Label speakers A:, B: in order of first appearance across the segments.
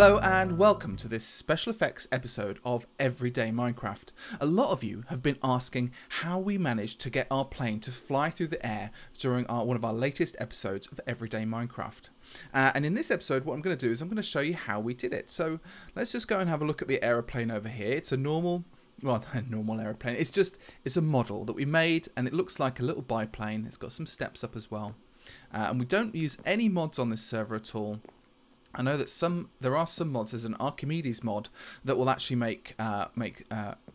A: Hello and welcome to this special effects episode of Everyday Minecraft. A lot of you have been asking how we managed to get our plane to fly through the air during one of our latest episodes of Everyday Minecraft. And in this episode, what I'm going to do is I'm going to show you how we did it. So let's just go and have a look at the aeroplane over here. It's a normal aeroplane. It's a model that we made, and it looks like a little biplane. It's got some steps up as well. And we don't use any mods on this server at all. I know that there are some mods. There's an Archimedes mod that will actually make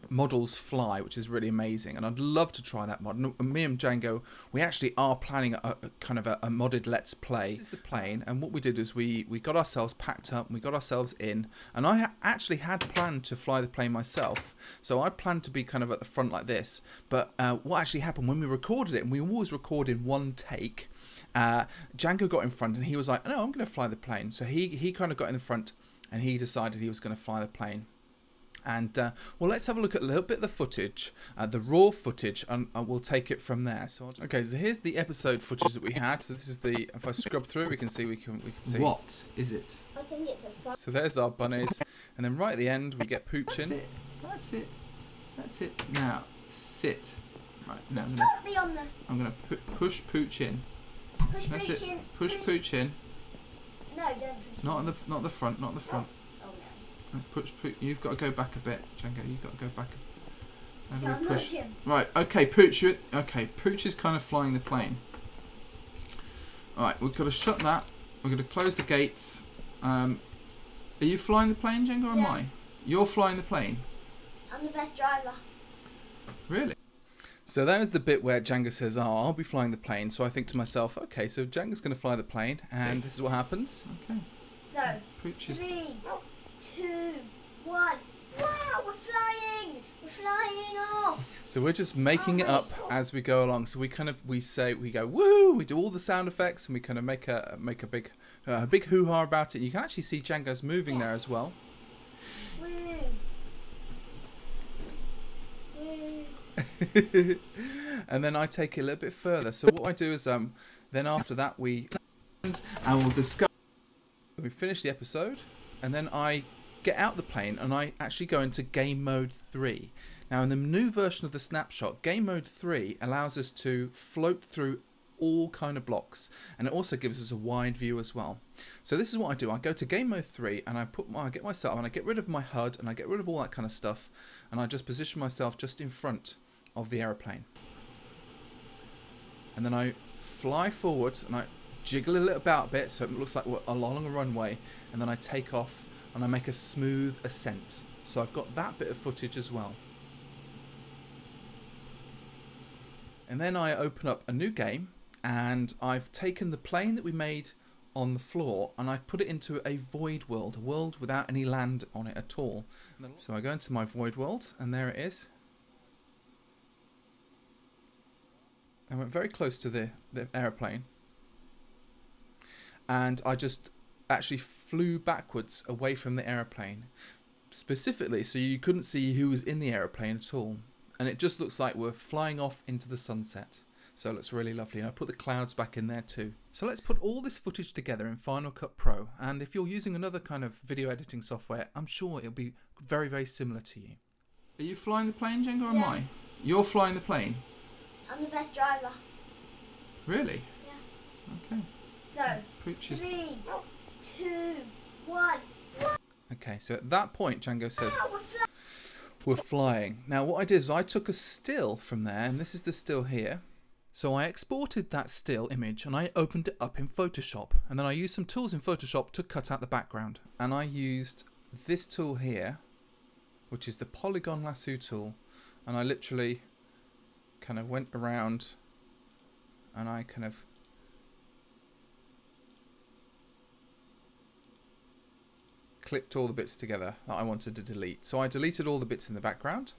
A: models fly, which is really amazing. And I'd love to try that mod. And me and Django, we actually are planning a kind of a modded Let's Play. This is the plane, and what we did is we got ourselves packed up, and we got ourselves in. And I actually had planned to fly the plane myself, so I planned to be kind of at the front like this. But what actually happened when we recorded it, and we always record in one take. Django got in front and he was like, no, I'm going to fly the plane. So he kind of got in the front and he decided he was going to fly the plane. And well, let's have a look at a little bit of the footage, the raw footage, and we'll take it from there. So okay, so here's the episode footage that we had. So this is the, if I scrub through, we can see.
B: What is it?
C: I think it's a fun.
A: So there's our bunnies, and then right at the end we get Pooch in.
B: That's it. Now sit. Right now
C: Stop me on the
B: I'm gonna push Pooch in.
C: push
B: That's
C: Pooch
B: it.
C: in.
B: Push Pooch in.
C: No, don't push.
B: Not the front. Not the front.
C: Oh no.
B: Push. You've got to go back a bit, Django. You've got to go back. How do
C: So
B: we
C: I'm
B: push?
C: not him.
B: Right. Okay, Pooch. Pooch is kind of flying the plane. All right. We've got to shut that. We're going to close the gates. Are you flying the plane, Django, or am
C: Yeah.
B: I? You're flying the plane.
C: I'm the best driver.
B: Really?
A: So that is the bit where Django says, oh, I'll be flying the plane. So I think to myself, okay, so Django's going to fly the plane, and this is what happens.
B: Okay.
C: So
B: Pooch is.
C: 3, 2, 1. Wow, we're flying! We're flying off.
A: So we're just making it up as we go along. So we go woo, we do all the sound effects, and we kind of make a big hoo-ha about it. You can actually see Django's moving there as well.
C: Woo. Woo.
A: And then I take it a little bit further. So what I do is then after that we will discuss. We finish the episode, and then I get out the plane and I actually go into game mode 3. Now in the new version of the snapshot, game mode 3 allows us to float through all kind of blocks, and it also gives us a wide view as well. So this is what I do. I go to game mode 3 and I get myself, and I get rid of my HUD and I get rid of all that kind of stuff, and I just position myself just in front of the aeroplane. And then I fly forwards and I jiggle it about a bit so it looks like we're along a runway, and then I take off and I make a smooth ascent. So I've got that bit of footage as well. And then I open up a new game, and I've taken the plane that we made on the floor and I've put it into a void world, a world without any land on it at all. So I go into my void world, and there it is. I went very close to the aeroplane, and I just actually flew backwards away from the aeroplane, specifically so you couldn't see who was in the aeroplane at all, and it just looks like we're flying off into the sunset. So it looks really lovely, and I put the clouds back in there too. So let's put all this footage together in Final Cut Pro, and if you're using another kind of video editing software, I'm sure it'll be very, very similar to you.
B: Are you flying the plane, Django, or am
C: Yeah.
B: I? You're flying the plane.
C: I'm the best driver.
B: Really?
C: Yeah.
B: Okay.
C: So
B: Pooch is.
C: 3, 2, 1.
A: Okay, so at that point Django says,
C: Wow, we're flying.
A: we're flying. Now what I did is I took a still from there, and this is the still here. So I exported that still image and I opened it up in Photoshop, and then I used some tools in Photoshop to cut out the background. And I used this tool here, which is the polygon lasso tool, and I literally kind of went around and I kind of clipped all the bits together that I wanted to delete. So I deleted all the bits in the background.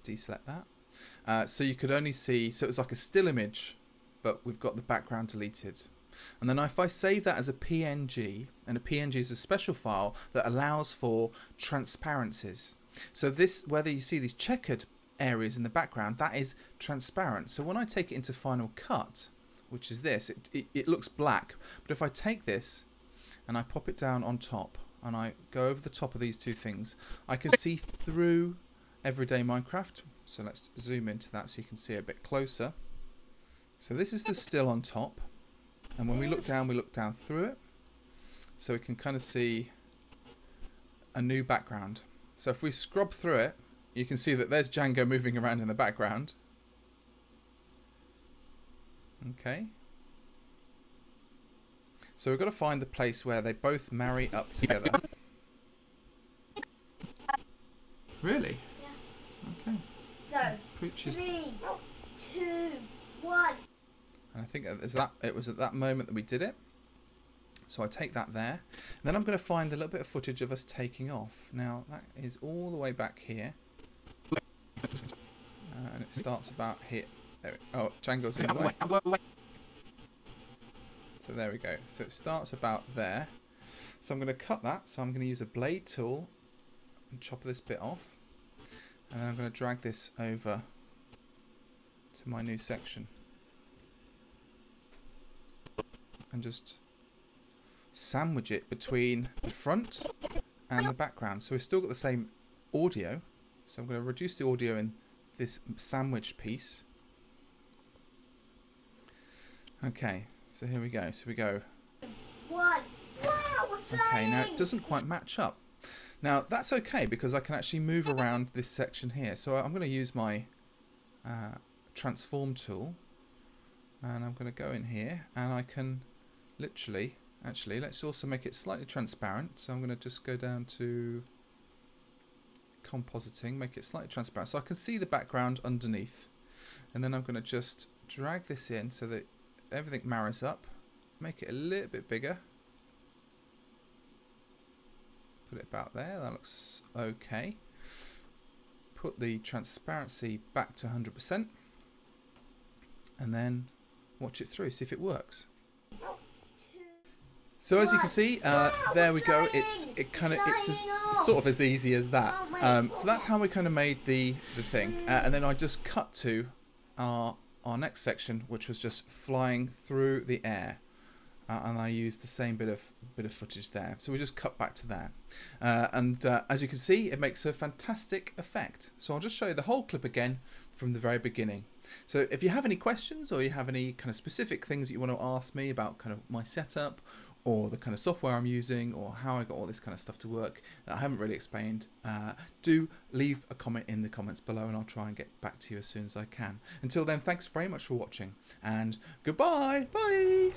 A: Deselect that. So you could only see, so it was like a still image, but we've got the background deleted. And then if I save that as a PNG, and a PNG is a special file that allows for transparencies. So this, whether you see these checkered areas in the background, that is transparent. So when I take it into Final Cut, which is this, it looks black. But if I take this and I pop it down on top, and I go over the top of these two things, I can see through Everyday Minecraft. So let's zoom into that so you can see a bit closer. So this is the still on top, and when we look down through it, so we can kind of see a new background. So if we scrub through it, you can see that there's Django moving around in the background. Okay. So we've got to find the place where they both marry up together.
B: Really?
C: Yeah.
B: Okay.
C: So,
B: Pooch is...
C: 3, 2, 1.
A: And I think it was at that moment that we did it. So I take that there. And then I'm going to find a little bit of footage of us taking off. Now, that is all the way back here. And it starts about here. There oh, Django's in the way. So there we go. So it starts about there. So I'm going to cut that. So I'm going to use a blade tool and chop this bit off. And then I'm going to drag this over to my new section. And just sandwich it between the front and the background. So we've still got the same audio. So I'm going to reduce the audio in this sandwiched piece. Okay, so here we go. So we go
C: 1. Wow, we're flying.
A: okay, now it doesn't quite match up. Now that's okay because I can actually move around this section here. So I'm going to use my transform tool, and I'm going to go in here, and I can literally, actually, let's also make it slightly transparent. So I'm going to just go down to compositing, make it slightly transparent so I can see the background underneath. And then I'm going to just drag this in so that everything marries up, make it a little bit bigger. Put it about there, that looks okay. Put the transparency back to 100%, and then watch it through, see if it works. So as you can see, there we go. It's sort of as easy as that. So that's how we kind of made the thing, and then I just cut to our next section, which was just flying through the air. And I used the same bit of footage there. So we just cut back to that. As you can see, it makes a fantastic effect. So I'll just show you the whole clip again from the very beginning. So if you have any questions, or you have any kind of specific things that you want to ask me about kind of my setup, or the kind of software I'm using, or how I got all this kind of stuff to work that I haven't really explained, do leave a comment in the comments below, and I'll try and get back to you as soon as I can. Until then, thanks very much for watching, and goodbye. Bye.